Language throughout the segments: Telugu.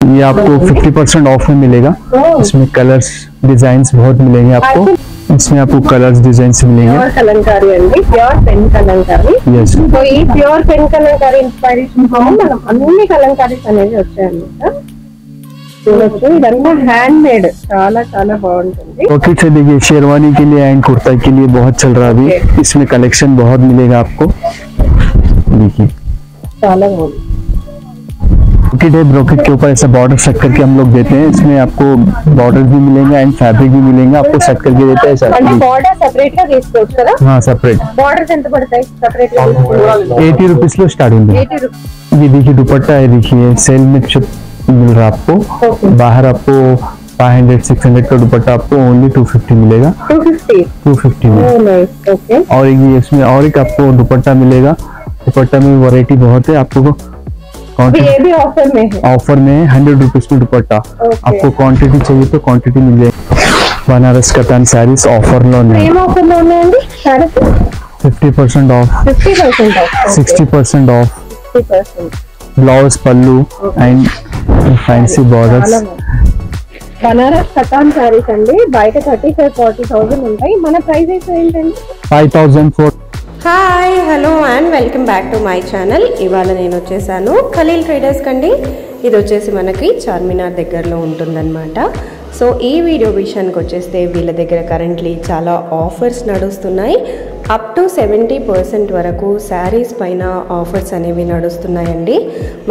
ये आपको 50% ऑफ में मिलेगा। इसमें कलर्स डिजाइन्स बहुत मिलेंगे आपको। इसमें आपको कलर्स डिजाइन्स मिलेंगे। प्योर कलंकारी अंडी, pure pen Kalamkari. Yes. So ఈ ప్యూర్ పెన్ కలంకారీ ఇన్స్పిరేషన్ తో మనం అన్ని కలంకారీస్ అనేవి వచ్చాయన్నమాట। చూడొచ్చు, ఇదంతా హ్యాండ్ మేడ్, చాలా చాలా బాగుంటుంది। पॉकेट से देखिए, शेरवानी के लिए एंड कुर्ता के लिए बहुत चल रहा है अभी। इसमें कलेक्शन बहुत मिलेगा आपको। देखिए చాలా బాగుంది। ब्रोकेट है, ब्रोकेट के ऊपर ऐसा बॉर्डर सेट करके हम लोग देते हैं। इसमें आपको बॉर्डर भी मिलेंगे एंड फैब्रिक भी मिलेंगे, आपको सेट करके देते हैं। అంటే బోర్డర్ సెపరేట్ గా తీసుకోవచ్చు కదా? हाँ सेपरेट। బోర్డర్స్ ఎంత పడతాయి సెపరేట్ గా? 80 रुपीज लो स्टार्टिंग। 80 రూపాయస్। ये देखिए दुपट्टा है, देखिए सेल में मिल रहा है आपको। बाहर आपको 500-600 का दुपट्टा आपको ओनली 250 मिलेगा। 250 में। ओके। और ये इसमें और एक आपको दुपट्टा मिलेगा। दुपट्टा में वैरायटी बहुत है आपको। ये भी ऑफर में है। ऑफर में 100 रुपीज में दुपट्टा। आपको क्वांटिटी चाहिए तो क्वांटिटी मिल जाएगी। बनारस कतान साड़ीज ऑफर लो नहीं। ऑफर లో ఉన్నాయండి saris. 50% of, 50% of, 60% of, 50%। Blouse pallu and fancy borders. Banaras katan saris అండి, బయట 35-40,000 ఉంటాయి, మన ప్రైస్ అయితే ఏంటండి 5000 four. Hi, hello and welcome back to my channel. ఇవాళ నేను వచ్చేసాను ఖలీల్ ట్రేడర్స్ కండి। ఇది వచ్చేసి మనకి చార్మినార్ దగ్గరలో ఉంటుందన్నమాట। సో ఈ వీడియో విషయానికి వచ్చేస్తే వీళ్ళ దగ్గర కరెంట్లీ చాలా ఆఫర్స్ నడుస్తున్నాయి। అప్ టు 70% వరకు శారీస్ పైన ఆఫర్స్ అనేవి నడుస్తున్నాయండి।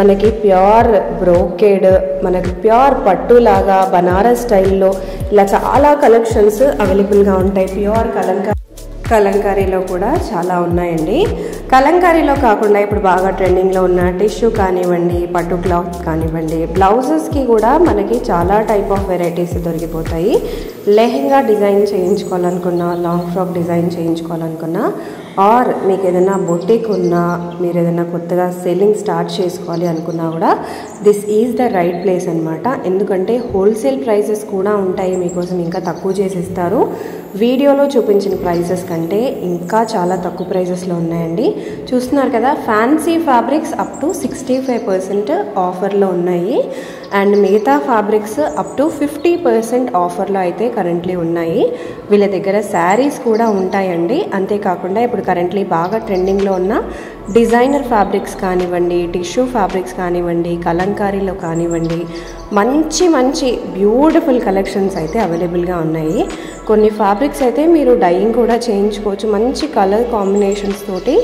మనకి ప్యూర్ బ్రోకేడ్, మనకి ప్యూర్ పట్టులాగా బనారస్ స్టైల్లో ఇలా చాలా కలెక్షన్స్ అవైలబుల్గా ఉంటాయి। ప్యూర్ కలంకారీలో కూడా చాలా ఉన్నాయండి। కలంకారీలో కాకుండా ఇప్పుడు బాగా ట్రెండింగ్లో ఉన్న టిష్యూ కానివ్వండి, పట్టు క్లాత్ కానివ్వండి, బ్లౌజెస్కి కూడా మనకి చాలా టైప్ ఆఫ్ వెరైటీస్ దొరికిపోతాయి। లెహెంగా డిజైన్ చేయించుకోవాలనుకున్నా, లాంగ్ ఫ్రాక్ డిజైన్ చేయించుకోవాలనుకున్నా, ఆర్ మీకు ఏదైనా బొటిక్ ఉన్నా, మీరు ఏదైనా కొత్తగా సెల్లింగ్ స్టార్ట్ చేసుకోవాలి అనుకున్నా కూడా this is the right place అనమాట। ఎందుకంటే హోల్సేల్ ప్రైసెస్ కూడా ఉంటాయి, మీకోసం ఇంకా తక్కువ చేసిస్తారు। వీడియోలో చూపించిన ప్రైసెస్ కంటే ఇంకా చాలా తక్కువ ప్రైసెస్లో ఉన్నాయండి। చూస్తున్నారు కదా, ఫ్యాన్సీ ఫ్యాబ్రిక్స్ అప్ టు 65% ఆఫర్లో ఉన్నాయి అండ్ మిగతా ఫ్యాబ్రిక్స్ అప్ టు 50% ఆఫర్లో అయితే కరెంట్లీ ఉన్నాయి। వీళ్ళ దగ్గర శారీస్ కూడా ఉంటాయండి। అంతేకాకుండా ఇప్పుడు కరెంట్లీ బాగా ట్రెండింగ్లో ఉన్న డిజైనర్ ఫ్యాబ్రిక్స్ కానివ్వండి, టిష్యూ ఫ్యాబ్రిక్స్ కానివ్వండి, కలంకారీలో కానివ్వండి, మంచి మంచి బ్యూటిఫుల్ కలెక్షన్స్ అయితే అవైలబుల్గా ఉన్నాయి। కొన్ని ఫ్యాబ్రిక్స్ అయితే మీరు డైయింగ్ కూడా చేయించుకోవచ్చు, మంచి కలర్ కాంబినేషన్స్ తోటి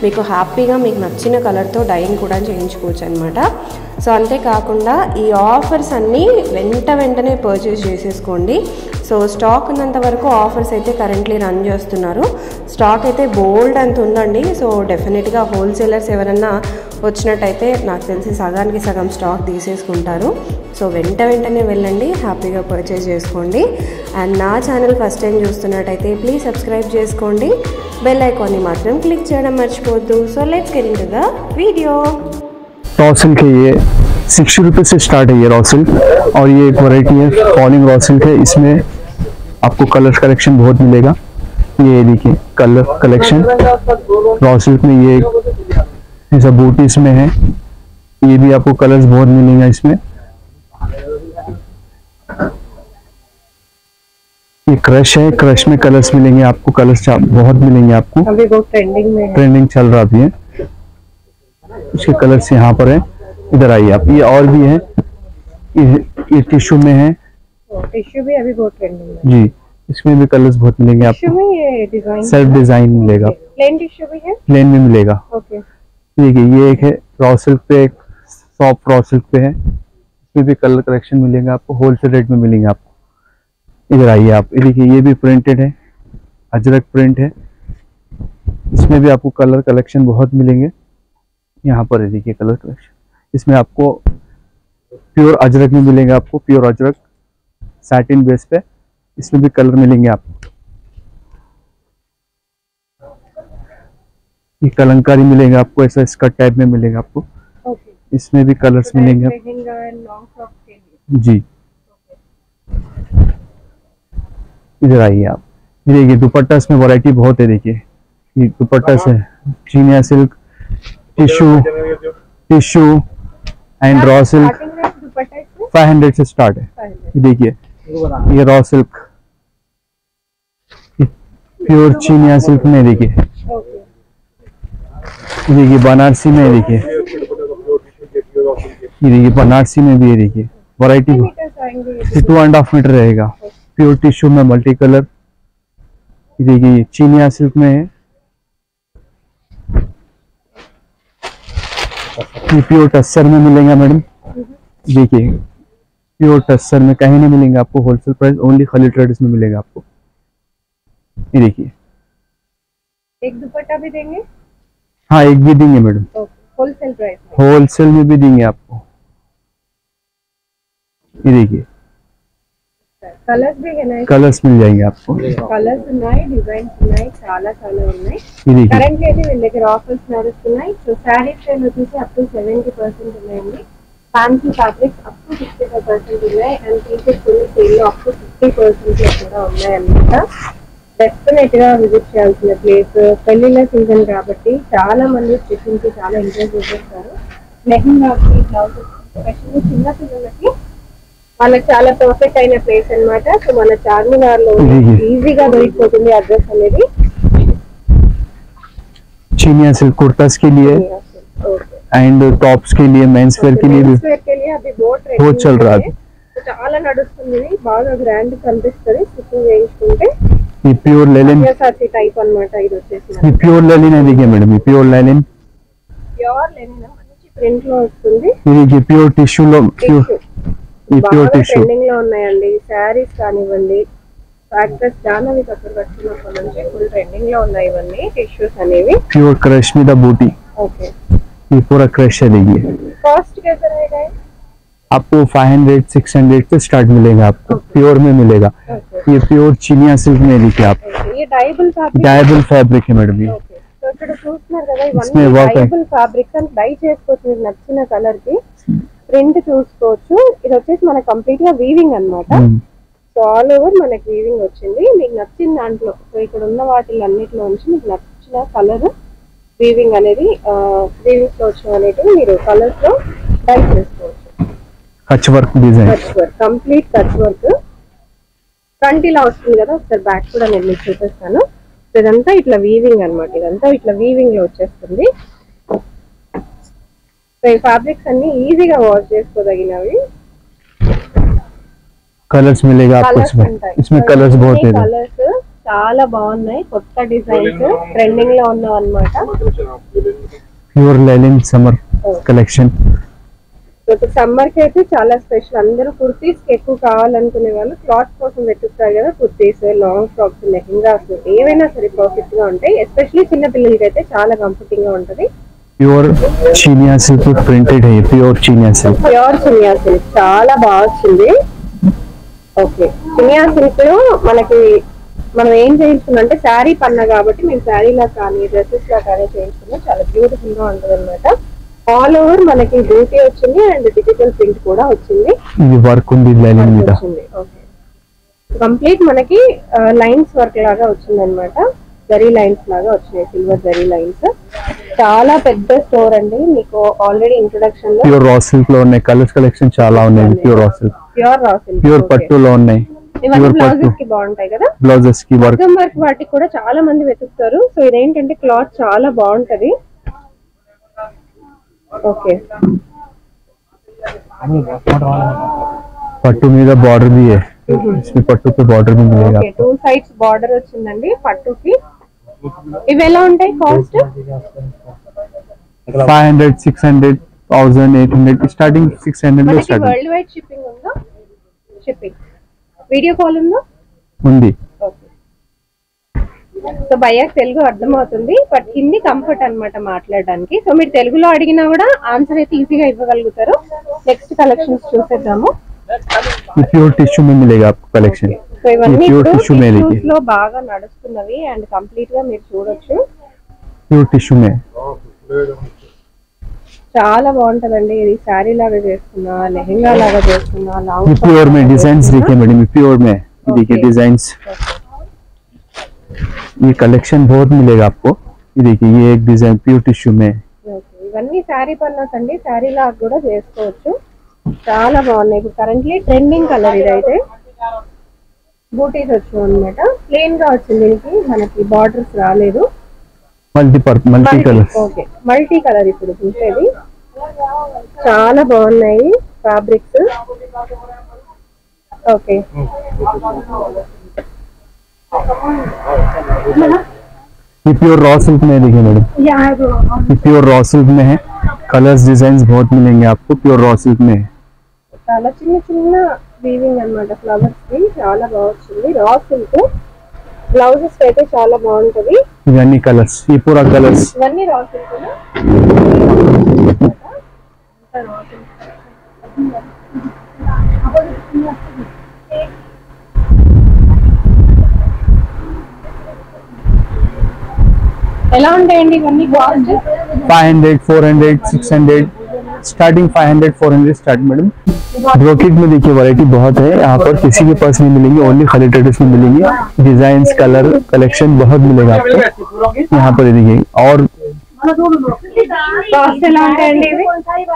మీకు హ్యాపీగా మీకు నచ్చిన కలర్తో డైయింగ్ కూడా చేయించుకోవచ్చు అనమాట। సో అంతేకాకుండా ఈ ఆఫర్స్ అన్నీ వెంటనే పర్చేస్ చేసేసుకోండి। సో స్టాక్ ఉన్నంత వరకు ఆఫర్స్ అయితే కరెంట్లీ రన్ చేస్తున్నారు। స్టాక్ అయితే బోల్డ్ అంత ఉందండి। సో డెఫినెట్గా హోల్సేలర్స్ ఎవరన్నా వచ్చినట్టయితే నాకు తెలిసి సగానికి సగం స్టాక్ తీసేసుకుంటారు। సో వెంటనే వెళ్ళండి, హ్యాపీగా పర్చేస్ చేసుకోండి। అండ్ నా ఛానల్ ఫస్ట్ టైం చూస్తున్నట్టయితే प्लीज़ सब्सक्राइब చేసుకోండి, बेल आइकॉन मात्रम क्लिक చేయడం మర్చిపోవద్దు। So let's get into the video. Raw silk है, ये 60 रुपये से स्टार्ट है ये रॉ सिल्क। और ये एक वैरायटी है फॉलिंग रॉ सिल्क है। इसमें आपको कलर कलेक्शन बहुत मिलेगा। ये देखिए कलर कलेक्शन रॉ सिल्क में, ये ऐसा बूटी इसमें है। ये भी आपको कलर्स बहुत मिलेंगे इसमें। ये क्रश है, क्रश में कलर्स मिलेंगे आपको, कलर्स बहुत मिलेंगे आपको। अभी बहुत ट्रेंडिंग में है, ट्रेंडिंग चल रहा भी है। इसके कलर्स यहाँ पर है, इधर आइए आप। ये और भी है, ये टिश्यू में है। टिश्यू भी अभी बहुत ट्रेंडिंग में जी, इसमें भी कलर्स बहुत मिलेंगे आपको। टिश्यू में ये डिजाइन, सेल्फ डिजाइन मिलेगा, प्लेन टिश्यू भी है, प्लेन में मिलेगा। ओके। देखिए ये एक है रॉ सिल्क पे, एक सॉफ्ट रॉ सिल्क पे है। इसमें भी कलर कलेक्शन मिलेगा आपको, होलसेल रेट में मिलेंगे आपको। इधर आइए आप, ये देखिए ये भी प्रिंटेड है, अजरक प्रिंट है। इसमें भी आपको कलर कलेक्शन बहुत मिलेंगे। यहाँ पर है देखिए कलर कलेक्शन, इसमें आपको प्योर अजरक में मिलेंगे आपको, प्योर अजरक सैटिन बेस पे। इसमें भी कलर मिलेंगे आपको। ये कलंकारी मिलेगा आपको, ऐसा स्कर्ट टाइप में मिलेगा आपको। ओके। इसमें भी कलर्स मिलेंगे लहंगा एंड लॉन्ग फ्रॉक के लिए। जी। इधर आइए आप, ये देखिए दुपट्टा, इसमें वैरायटी बहुत है। देखिए ये दुपट्टा से चीनिया silk, tissue and raw silk. Dupatta 500 से स्टार्ट है। 500 ये देखिए, ये रॉ सिल्क, प्योर चिनिया सिल्क में देखिए, ओके ये देखिए बनारसी में, देखिए ये देखिए बनारसी में भी, ये देखिए वैरायटी मीटर्स आएंगे ये? 2.5 मीटर रहेगा। प्योर टिश्यू में मल्टी कलर, ये देखिए चिनिया सिल्क में है, ये प्योर टस्सर में मिलेगा मैडम। देखिए प्योर टस्सर में कहीं नहीं मिलेंगे आपको, wholesale price only Khalil traders में मिलेगा आपको। ये देखिए, एक दुपट्टा भी देंगे? हाँ एक भी देंगे मैडम, होलसेल प्राइस में? होलसेल में भी देंगे आपको। ये देखिए కలర్స్ भी है ना? కలర్స్ मिल जाएंगे आपको। కలర్స్ ఉన్నాయి, డిజైన్స్ ఉన్నాయి, చాలా చాలా ఉన్నాయి. ये देखिए కరెంట్ అయితే వీళ్ళ దగ్గర ఆఫర్స్ నడుస్తున్నాయి. సో శారీస్ సేల్ వచ్చేసి అప్ టు 70% ఉన్నాయండి. ఫ్యాన్సీ ఫ్యాబ్రిక్స్ అప్ టు 65% ఉన్నాయి. అండ్ టీషర్ట్స్ కొన్ని సేల్ లో అప్ టు 50% లో కూడా ఉన్నాయన్నమాట. డెఫినెట్ గా విజిట్ చేయాల్సిన ప్లేస్. పెళ్లిళ్ళ సీజన్ కాబట్టి చాలా మంది స్టిచ్చింగ్ కి చాలా ఇంట్రెస్ట్ చూపిస్తారు. లెహంగాకి, బ్లౌజెస్, స్పెషల్లీ చిన్న పిల్లలకి వాళ్ళకి చాలా పర్ఫెక్ట్ అయిన ప్లేస్ అన్నమాట. సో మన చార్మినార్ లో ఈజీగా దొరికిపోతుంది అడ్రస్ అనేది. चिनिया सिल्क कुर्तास के लिए एंड टॉप्स के लिए, मेंस वेयर के लिए भी అవి బోట్ बहुत चल रहा है। చాలా నడుస్తుంది, బాగా గ్రాండ్ కనిపిస్తుంది స్టిచ్చింగ్ చేయించుకుంటే. ये प्योर लेलिन, టైప్ అన్నమాట ఇది వచ్చేసి. ये प्योर लेलिन है, देखिए मैडम ये प्योर लेलिन, ప్యూర్ లెనిన్ మంచి ప్రింట్ లో వస్తుంది. ये देखिए प्योर टिश्यू लो, प्योर ये प्योर బాగా टिश्यू, ట్రెండింగ్ లో ఉన్నాయండి శారీస్ కానివ్వండి. ఫ్యాక్టర్స్ జానవి కత్తర్ వచ్చినప్పటి నుంచి ఫుల్ ట్రెండింగ్ లో ఉన్నాయి ఇవన్నీ టిష్యూస్ అనేవి. प्योर क्रश में द बूटी, ఓకే ये पूरा क्रश है। देखिए కాస్ట్ कैसा रहेगा? आपको 500-600 से स्टार्ट मिलेगा आपको, प्योर में मिलेगा। ये प्योर चिनिया सिल्क में देखिए आप, ये डाइबल फैब्रिक, डायबल फैब्रिक है मैडम ये। ఓకే. సో ఇక్కడ చూస్తున్నారు కదా ఇవన్నీ इसमें work है। డైబల్ ఫ్యాబ్రిక్స్ అని డై చేసుకోవచ్చు. మీకు నచ్చిన కలర్ కి ప్రింట్ చూసుకోవచ్చు. ఇది వచ్చేసి మన కంప్లీట్ గా వీవింగ్ అన్నమాట. సో ఆల్ ఓవర్ మనకి వీవింగ్ వచ్చింది. మీకు నచ్చిన దాంట్లో, సో ఇక్కడ ఉన్న వాటిలో అన్నిటిలో నుంచి మీకు నచ్చిన కలర్ వీవింగ్ అనేది వీవింగ్స్ లో వచ్చిన అనేటివి మీరు కలర్స్ లో డై చేసుకోవచ్చు. कच work design, Kutch work, complete Kutch work. Front ఇలా వస్తుంది కదా, ఒకసారి బ్యాక్ కూడా నేను మీకు చూపిస్తాను. సో ఇదంతా ఇట్లా వీవింగ్ అన్నమాట, ఇదంతా ఇట్లా వీవింగ్ లో వచ్చేస్తుంది. సో ఈ ఫ్యాబ్రిక్స్ అన్ని ఈజీగా వాష్ చేసుకోదగినవి. कलर्स मिलेगा आपको इसमें, इसमें कलर्स बहुत है। కలర్స్ చాలా బాగున్నాయి, కొత్త డిజైన్స్ ట్రెండింగ్ లో ఉన్నాం అన్నమాట. प्योर लेलिन समर कलेक्शन, సో ఇప్పుడు సమ్మర్ కి అయితే చాలా స్పెషల్. అందరూ కుర్తీస్ కి ఎక్కువ కావాలనుకునే వాళ్ళు క్లాత్ కోసం వెతుకుతారు కదా. కుర్తీస్, లాంగ్ ఫ్రాక్స్, లెహంగాస్ ఏవైనా సరే పర్ఫెక్ట్ గా ఉంటాయి. ఎస్పెషల్లీ చిన్న పిల్లలకి అయితే చాలా కంఫర్టింగ్ గా ఉంటది. प्योर चिनिया सिल्क प्रिंटेड है, प्योर चिनिया सिल्क, ప్యూర్ చినియా సిల్క్ చాలా బాగా వచ్చింది. ఓకే, చినియా సిల్క్ లో మనకి మనం ఏం చేయించుకున్నాం అంటే శారీ పన్నా కాబట్టి మేము శారీలా కానీ డ్రెస్సెస్ లా కానీ చేయించుకున్నాం. చాలా బ్యూటిఫుల్ గా ఉంటది అనమాట. ఆల్ ఓవర్ మనకి బ్యూటీ వచ్చింది అండ్ డిజిటల్ ప్రింట్ కూడా వచ్చింది. ఇది వర్క్ ఉంది లైనింగ్ మీద. ఓకే, కంప్లీట్ మనకి లైన్స్ వర్క్ లాగా వచ్చింది అనమాట. జరీ లైన్స్ లాగా వచ్చినాయి, సిల్వర్ జరీ లైన్స్. చాలా పెద్ద స్టోర్ అండి. మీకు ఆల్రెడీ ఇంట్రొడక్షన్ లో ప్యూర్ రా సిల్క్ లో ఉన్నాయి, కలర్స్ కలెక్షన్ చాలా ఉన్నాయి. Pure raw silk, pure raw silk, pure పట్టులో ఉన్నాయి. ఇవన్నీ బ్లౌజెస్ కి బాగుంటాయి కదా. బ్లౌజెస్ కి వర్క్, వర్క్ వాటికి కూడా చాలా మంది వెతుకుతారు. సో ఇదేంటంటే క్లాత్ చాలా బాగుంటది. ఓకే, పట్టు మీద బార్డర్ भी है, इसमें పట్టు पे बॉर्डर भी मिलेगा। ఓకే, 2 సైడ్స్ బార్డర్ వచ్చిందండి పట్టుకి. ఇవి ఎలా ఉంటాయి కాస్ట్? 500, 600, 1000, 800 స్టార్టింగ్ 600 లో మనకి స్టార్టింగ్ వరల్డ్ వైడ్ షిప్పింగ్ ఉందా? షిప్పింగ్ వీడియో కాల్ ఉందా? ఉంది। ఓకే, సో భయ్యాకి తెలుగు అర్థమవుతుంది, బట్ హిందీ కంఫర్ట్ అన్నమాట మాట్లాడడానికి. సో మీరు తెలుగులో అడిగినా కూడా ఆన్సర్ అయితే ఈజీగా ఇవ్వగలుగుతారు. నెక్స్ట్ కలెక్షన్స్ చూసేద్దాము. ये प्योर टिश्यू में मिलेगा आपको कलेक्शन। సో ఇవన్నీ प्योर ఇప్పుడు टिश्यू में देखिए, tissues లో బాగా నడుస్తున్నవి అండ్ కంప్లీట్ గా మీరు చూడొచ్చు. प्योर टिश्यू में చాలా బాగుంటదండి. ఇది శారీ లాగా చేసుకున్నా, లెహంగా లాగా చేసుకున్నా, ये లాంగ్ प्योर में डिजाइन देखिए मैडम, ये प्योर में देखिए डिजाइन्स। ये कलेक्शन बहुत मिलेगा आपको। ये देखिए ये एक डिजाइन प्योर टिश्यू में, ఇవన్నీ శారీ పన్నాస్ అండి. శారీ లాగా కూడా చేసుకోవచ్చు. చాలా బాగున్నాయి. ఇప్పుడు కరెంట్లీ ట్రెండింగ్ కలర్ ఇదైతే. బూటీస్ వచ్చాయి అన్నమాట. ప్లెయిన్ గా వచ్చింది, దీనికి మనకి బార్డర్స్ రాలేదు. Multi colour. Okay, multi colour ఇప్పుడు చూసేది. చాలా బాగున్నాయి ఫ్యాబ్రిక్స్. ఓకే, ये प्योर रॉ सिल्क में देखिए मैडम, ये प्योर रॉ सिल्क में है. कलर्स डिजाइन बहुत मिलेंगे आपको प्योर रॉ सिल्क में. చాలా చిన్న చిన్న వీవింగ్ అన్నమాట ఫ్లవర్స్ కి. చాలా బాగుంది రా సిల్క్. బ్లౌజెస్ అయితే చాలా బాగుంటది. ఇవన్నీ కలర్స్, ఈ పూరా కలర్స్ ఇవన్నీ రా సిల్క్. ఎలా ఉంటాయండి ఇవన్నీ cost? 500, 400, 600 starting 500, 400 start madam. Brocade में देखिए वैरायटी बहुत है यहाँ पर, किसी के पास नहीं मिलेंगे, ओनली खाली ट्रेडर्स में मिलेंगे. डिजाइन्स, कलर, कलेक्शन बहुत मिलेगा आपको यहाँ पर. देखिए और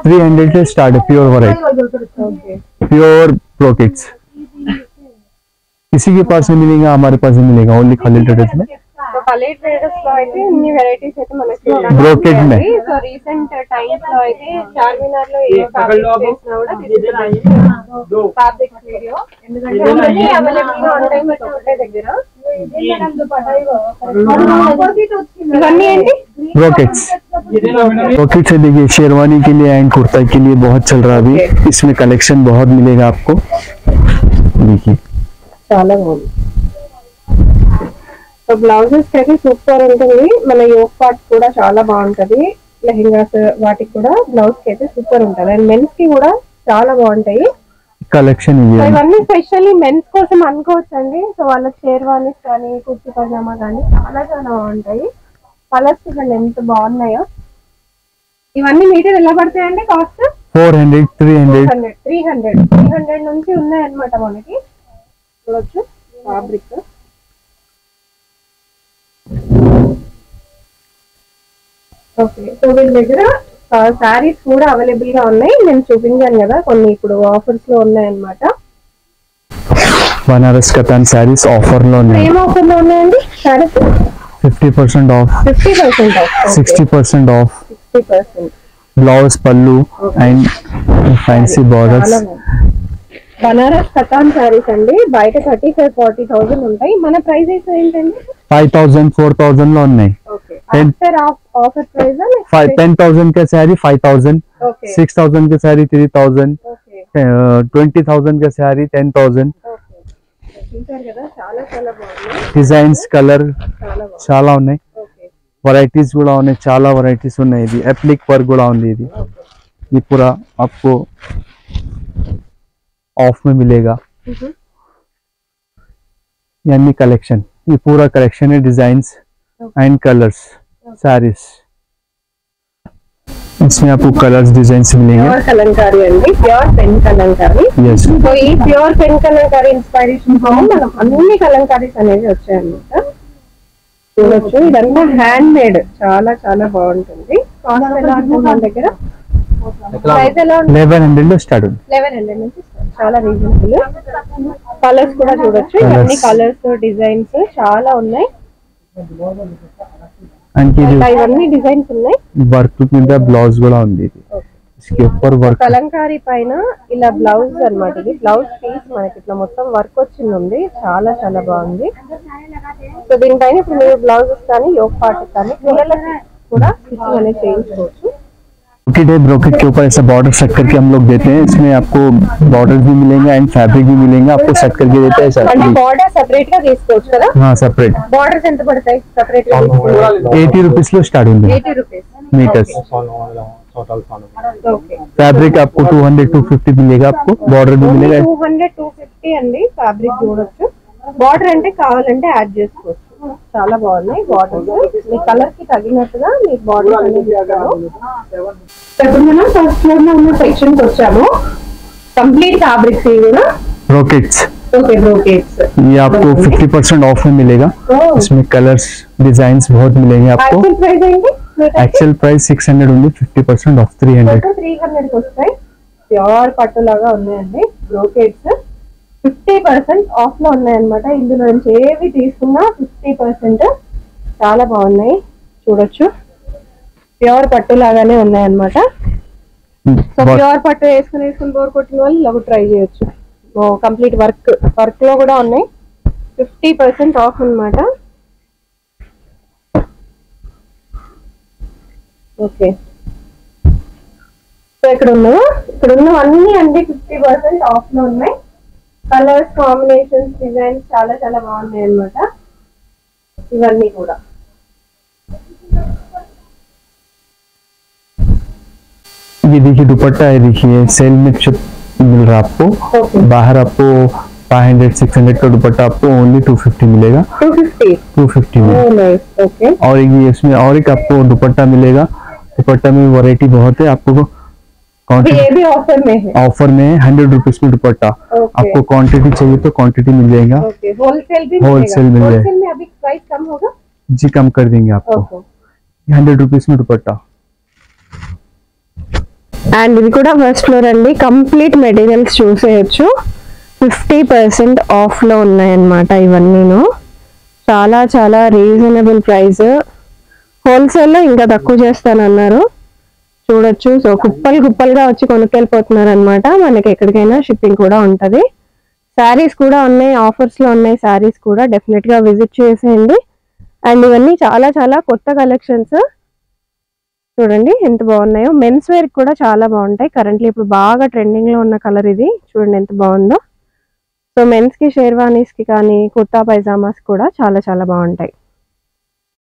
300 से स्टार्ट है प्योर वैरायटी, प्योर ब्रोकेट्स. किसी के पास नहीं मिलेगा, हमारे पास नहीं मिलेगा, ओनली खाली ट्रेडर्स में. సో కలర్ ట్రేడర్స్ లో అయితే ఇన్ని వెరైటీస్ అయితే మనకి బ్రోకెట్ మే. సో రీసెంట్ టైమ్స్ లో అయితే చార్మినార్ లో ఏ ఫ్యాబ్రిక్ చేసినా కూడా ఫ్యాబ్రిక్ వీడియో, ఎందుకంటే అన్ని అవైలబుల్ గా ఉంటాయి మీకు ఒకటే దగ్గర. ఇవన్నీ ఏంటి? ब्रोकेट्स. ब्रोकेट से देखिए शेरवानी के लिए एंड कुर्ता के लिए बहुत चल रहा है अभी. इसमें कलेक्शन बहुत मिलेगा आपको. देखिए చాలా బాగుంది. సో బ్లౌజెస్ అయితే సూపర్ ఉంటుంది. మన యోక్ పార్ట్ కూడా చాలా బాగుంటది. లెహెంగాస్ వాటికి కూడా బ్లౌజ్ కి అయితే సూపర్ ఉంటది. అండ్ మెన్స్ కి కూడా చాలా బాగుంటాయి కలెక్షన్. ఇవన్నీ స్పెషల్లీ మెన్స్ కోసం అనుకోవచ్చు అండి. సో వాళ్ళకి షేర్వానీస్ కానీ కుర్తి పైజామా కానీ చాలా చాలా బాగుంటాయి. కలర్స్ చూడండి ఎంత బాగున్నాయో. ఇవన్నీ మీటర్ ఎలా పడతాయండి కాస్ట్? 400, 300, 300 నుంచి ఉన్నాయి అన్నమాట. మనకి చూడొచ్చు ఫ్యాబ్రిక్. ఓకే, సో వీళ్ళ దగ్గర సారీస్ కూడా అవైలబుల్ గా ఉన్నాయి. నేను చూపించాను కదా కొన్ని, ఇప్పుడు ఆఫర్స్ లో ఉన్నాయి అన్నమాట. బనారస్ కతాన్ సారీస్ ఆఫర్ లో ఉన్నాయి. ఏం ఆఫర్ లో ఉన్నాయండి saris? 50% off, 50% off, 60% off. 60%. Blouse, pallu and fancy borders. Banaras katan saris అండి. బయట 35,000-40,000 ఉంటాయి. మన ప్రైజెస్ ఏంటండి? 5,000, 4,000 లో ఉన్నాయి. ఓకే, ఆఫ్టర్ ఆఫర్ ప్రైస్ 10,000 का साड़ी 5,000, ఓకే 6,000 का साड़ी 3,000, ఓకే 20,000 का साड़ी 10,000. ఓకే, చూసారు కదా చాలా చాలా బాగుంది. డిజైన్స్, కలర్ చాలా బాగుంది. చాలా ఉన్నాయి. ఓకే वैरायटीज కూడా ఉన్నాయి, చాలా వెరైటీస్ ఉన్నాయి. ఇది అప్లిక్ వర్క్ కూడా ఉంది. ఇది ये पूरा आपको ऑफ में मिलेगा. यानी कलेक्शन, ये पूरा कलेक्शन है. डिजाइन्स एंड कलर्स सारीस, इसमें आपको कलर्स डिजाइन मिलेंगे. ప్యూర్ కలంకారీ అండి, pure pen Kalamkari. Yes, so ఈ ప్యూర్ పెన్ కలంకారీ ఇన్స్పిరేషన్ తో మనం అన్ని కలంకారీస్ అనేది వచ్చాయన్నమాట. చూడొచ్చు, ఇదంతా హ్యాండ్ మేడ్. చాలా చాలా బాగుంటుంది. కాస్ట్ ఎలా ఉంటుంది మన దగ్గర? ప్రైస్ ఎలా ఉంటుంది? 1100 లో స్టార్ట్ ఉంది. 1100 నుంచి చాలా రీజనబుల్. కలర్స్ కూడా చూడొచ్చు. ఇవన్నీ కలర్స్, డిజైన్స్ చాలా ఉన్నాయి. అండ్ ఇవన్నీ డిజైన్స్ ఉన్నాయి. వర్క్ కింద బ్లౌజ్ కూడా ఉంది. इसके ऊपर वर्क కలంకారీ పైన ఇలా బ్లౌజ్ అన్నమాట. ఇది బ్లౌజ్ పీస్ మనకి ఇట్లా మొత్తం వర్క్ వచ్చింది ఉంది. చాలా చాలా బాగుంది. సో దీనిపైన ఇప్పుడు మీరు బ్లౌజెస్ కానీ యోక్ పార్ట్ కానీ పిల్లలకి కూడా స్టిచ్చింగ్ అనేది చేయించుకోవచ్చు. ब्रोकेट है. ब्रोकेट के ऊपर ऐसा बॉर्डर सेट करके हम लोग देते हैं. इसमें आपको बॉर्डर भी मिलेंगे एंड फैब्रिक भी मिलेंगे. आपको सेट करके देते हैं सर. అంటే బార్డర్ సెపరేట్ గా తీసుకోవచ్చు కదా? हाँ, सेपरेट. బార్డర్స్ ఎంత పడతాయి సెపరేట్ గా? 80 రూపీస్ లో స్టార్ట్ ఉంది. 80 రూపీస్ मीटर्स. ఓకే. फैब्रिक आपको 200, 250 मिलेगा. आपको बॉर्डर भी मिलेगा. 200, 250 అండి ఫ్యాబ్రిక్ చూడొచ్చు. బార్డర్ అంటే కావాలంటే యాడ్ చేసుకోవచ్చు. చాలా బాగున్నాయి బార్డర్స్. మీ కలర్ కి తగినట్టుగా మీ బార్డర్ అనేది ఇస్తారు. ఇప్పుడు మనం ఫస్ట్ ఫ్లోర్ లో ఉన్న సెక్షన్ కి వచ్చాము. కంప్లీట్ ఫ్యాబ్రిక్స్ ఇవి కూడా. ब्रोकेट्स, ఓకే, బ్రోకెట్స్. ये आपको 50% ऑफ में मिलेगा. इसमें कलर्स, डिजाइन्स बहुत मिलेंगे आपको. యాక్చువల్ ప్రైస్ ఏంటి? एक्चुअल प्राइस 600 ఉంది. 50% ऑफ 300. 300 కి వస్తాయి. ప్యూర్ పట్టు లాగా ఉన్నాయండి. బ్రోకెట్స్ 50% ఆఫ్ లో ఉన్నాయన్నమాట. ఇందులో నుంచి ఏవి తీసుకున్నా 50%. చాలా బాగున్నాయి, చూడొచ్చు. ప్యూర్ పట్టు లాగానే ఉన్నాయన్నమాట. సో ప్యూర్ పట్టు వేసుకుని బోర్ కొట్టిన వాళ్ళు ఇలా ట్రై చేయొచ్చు. కంప్లీట్ వర్క్ లో కూడా ఉన్నాయి. 50% ఆఫ్ అన్నమాట. ఓకే, సో ఇక్కడ ఉన్నవన్నీ అండి 50% ఆఫ్ లో ఉన్నాయి. కలర్స్, కాంబినేషన్స్, డిజైన్స్ చాలా చాలా బాగున్నాయి అన్నమాట. ఇవన్నీ కూడా ये देखिए दुपट्टा है, देखिए सेल में मिल रहा है आपको। बाहर आपको 500-600 का दुपट्टा आपको ओनली 250 मिलेगा। 250 में। ओके। और ये इसमें और एक आपको दुपट्टा मिलेगा। दुपट्टा में वैरायटी बहुत है आपको। ये भी ऑफर में है। ऑफर में 100 रुपीज में दुपट्टा। आपको क्वांटिटी चाहिए तो क्वांटिटी मिल जाएगा। होलसेल भी होलसेल मिल जाएगा। होलसेल में अभी प्राइस कम होगा जी, कम कर देंगे आपको। 100 रुपीज में दुपट्टा। అండ్ ఇది కూడా ఫస్ట్ ఫ్లోర్ అండి. కంప్లీట్ మెటీరియల్స్ చూసేయచ్చు. 50% ఆఫ్ లో ఉన్నాయన్నమాట. ఇవన్నీను చాలా చాలా రీజనబుల్ ప్రైస్. హోల్సేల్లో ఇంకా తక్కువ చేస్తానన్నారు, చూడొచ్చు. సో కుప్పలుగా వచ్చి కొనుక్కెళ్ళిపోతున్నారు అనమాట. మనకి ఎక్కడికైనా షిప్పింగ్ కూడా ఉంటుంది. శారీస్ కూడా ఉన్నాయి, ఆఫర్స్ లో ఉన్నాయి శారీస్ కూడా. డెఫినెట్ గా విజిట్ చేసేయండి. అండ్ ఇవన్నీ చాలా చాలా కొత్త కలెక్షన్స్. చూడండి ఎంత బాగున్నాయో. మెన్స్ వేర్ కూడా చాలా బాగుంటాయి. కరెంట్లీ ఇప్పుడు బాగా ట్రెండింగ్ లో ఉన్న కలర్ ఇది. చూడండి ఎంత బాగుందో. సో మెన్స్ కి, షేర్వానీస్ కి కానీ, కుర్తా పైజామాస్ కూడా చాలా చాలా బాగుంటాయి.